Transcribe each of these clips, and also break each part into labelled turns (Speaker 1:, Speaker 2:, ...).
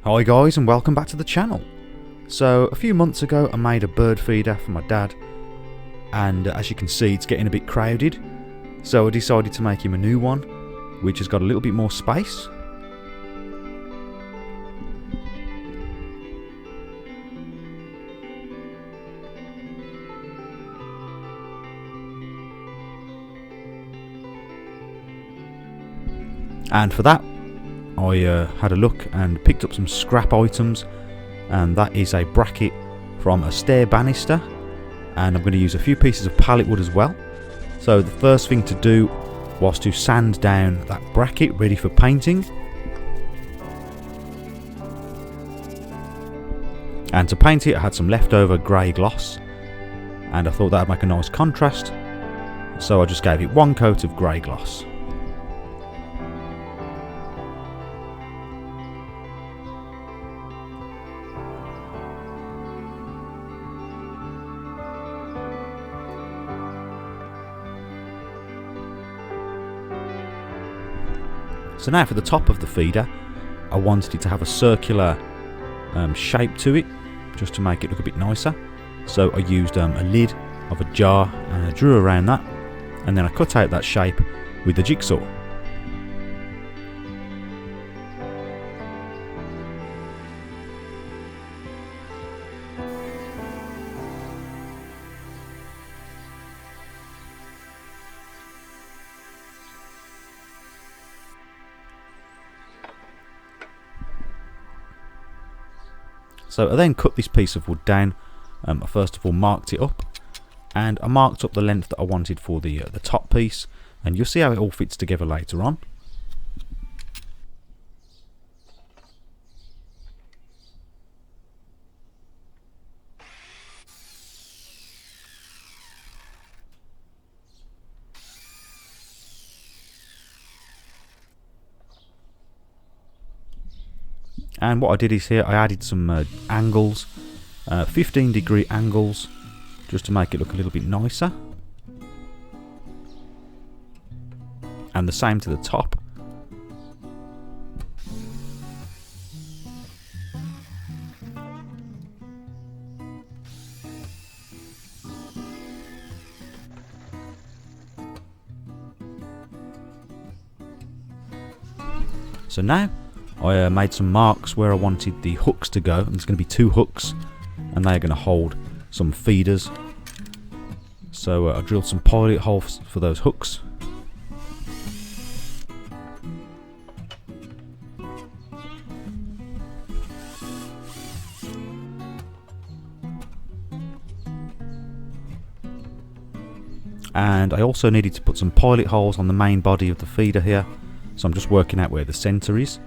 Speaker 1: Hi guys, and welcome back to the channel. So a few months ago I made a bird feeder for my dad, and as you can see it's getting a bit crowded, so I decided to make him a new one which has got a little bit more space. And for that I had a look and picked up some scrap items, and that is a bracket from a stair banister, and I'm going to use a few pieces of pallet wood as well. So the first thing to do was to sand down that bracket ready for painting, and to paint it I had some leftover grey gloss, and I thought that would make a nice contrast, so I just gave it one coat of grey gloss. So now for the top of the feeder, I wanted it to have a circular shape to it, just to make it look a bit nicer. So I used a lid of a jar and I drew around that, and then I cut out that shape with the jigsaw. So I then cut this piece of wood down. I first of all marked it up, and I marked up the length that I wanted for the top piece, and you'll see how it all fits together later on. And what I did is here I added some angles, 15-degree angles, just to make it look a little bit nicer, and the same to the top. So now I made some marks where I wanted the hooks to go, and there's going to be 2 hooks, and they're going to hold some feeders. So I drilled some pilot holes for those hooks. And I also needed to put some pilot holes on the main body of the feeder here, so I'm just working out where the centre is.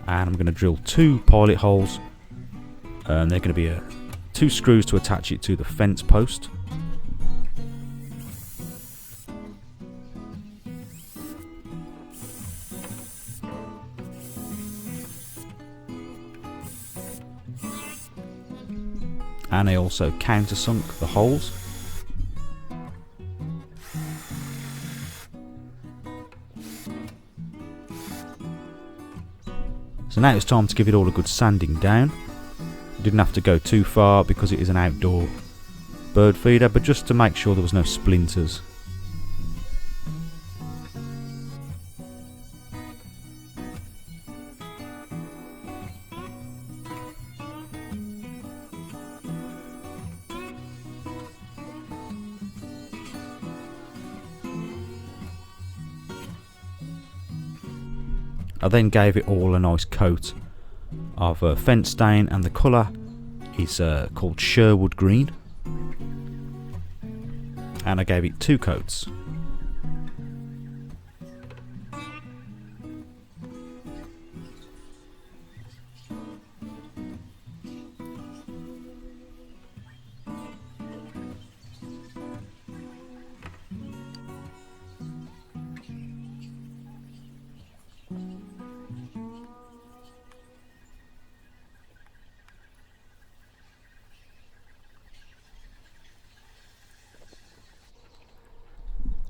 Speaker 1: And I'm going to drill 2 pilot holes, and they're going to be 2 screws to attach it to the fence post. And I also countersunk the holes. So now it's time to give it all a good sanding down. I didn't have to go too far because it is an outdoor bird feeder, but just to make sure there was no splinters. I then gave it all a nice coat of fence stain, and the colour is called Sherwood Green, and I gave it 2 coats.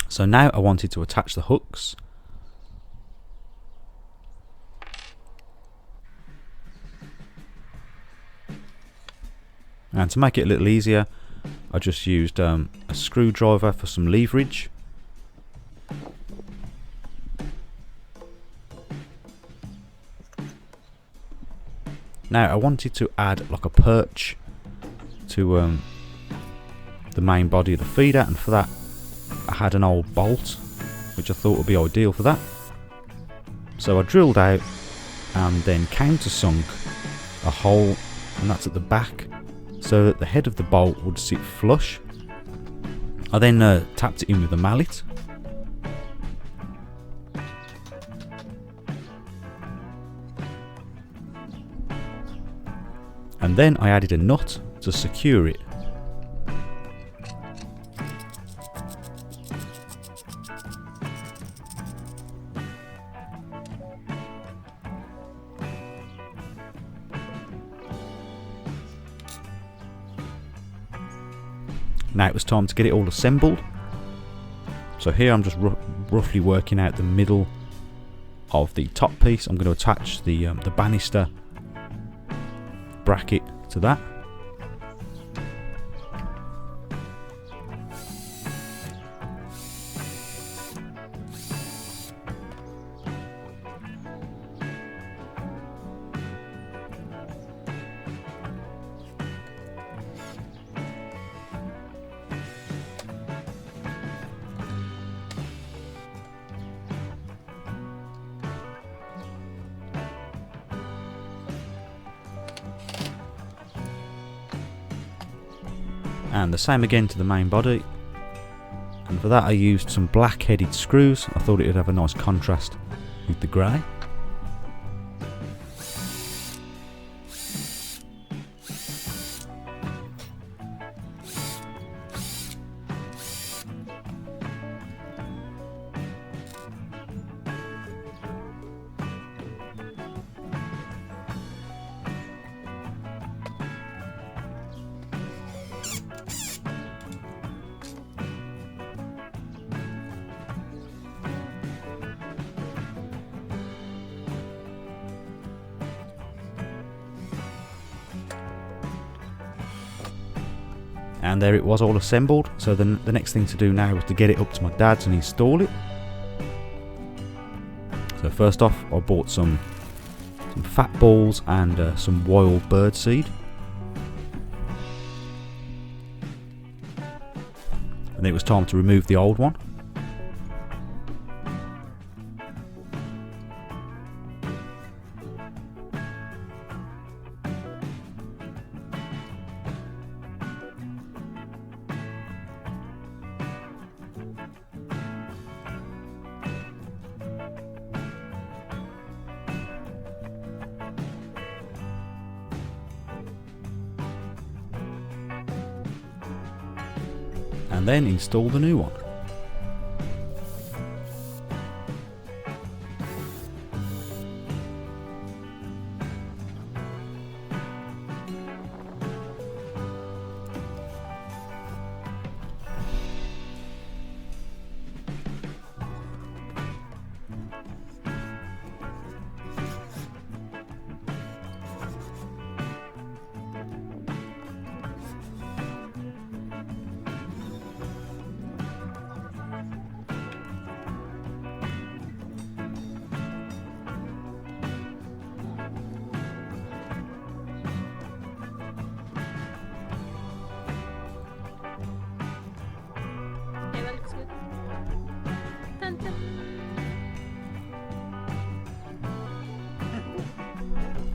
Speaker 1: So now I wanted to attach the hooks. And to make it a little easier, I just used a screwdriver for some leverage. Now I wanted to add like a perch to the main body of the feeder, and for that I had an old bolt which I thought would be ideal for that. So I drilled out and then countersunk a hole, and that's at the back, so that the head of the bolt would sit flush. I then tapped it in with a mallet. And then I added a nut to secure it. Now it was time to get it all assembled. So here I'm just roughly working out the middle of the top piece. I'm going to attach the banister bracket to that. And the same again to the main body, and for that I used some black headed screws. I thought it would have a nice contrast with the grey. And there it was, all assembled. So the next thing to do now was to get it up to my dad's and install it. So first off I bought some fat balls and some wild bird seed. And it was time to remove the old one. And then install the new one.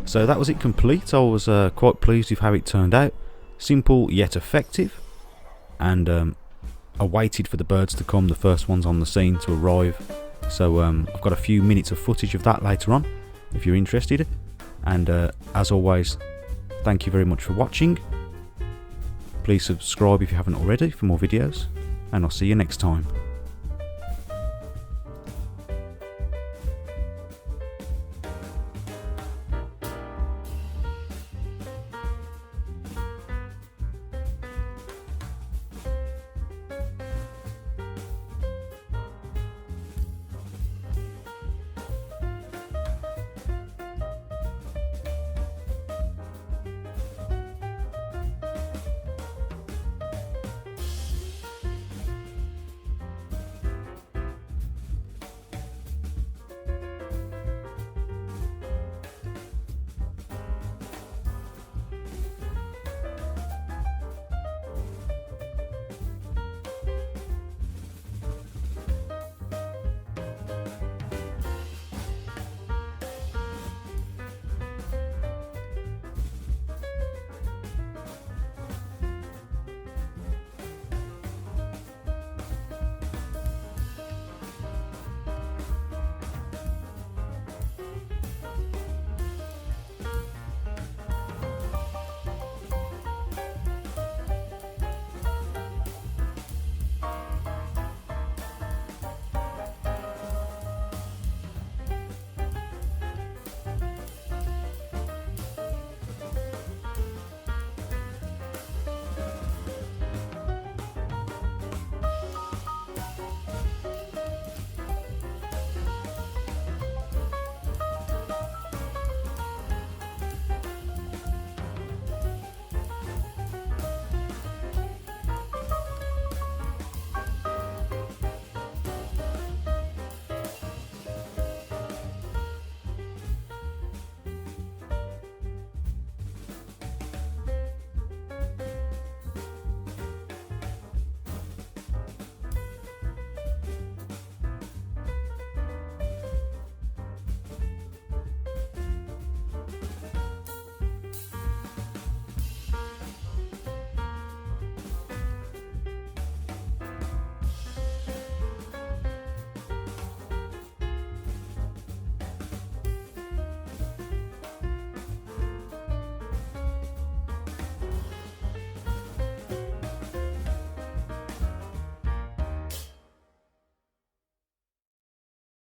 Speaker 1: So that was it complete. I was quite pleased with how it turned out. Simple yet effective. And I waited for the birds to come, the first ones on the scene to arrive. So I've got a few minutes of footage of that later on, if you're interested. And as always, thank you very much for watching. Please subscribe if you haven't already for more videos. And I'll see you next time.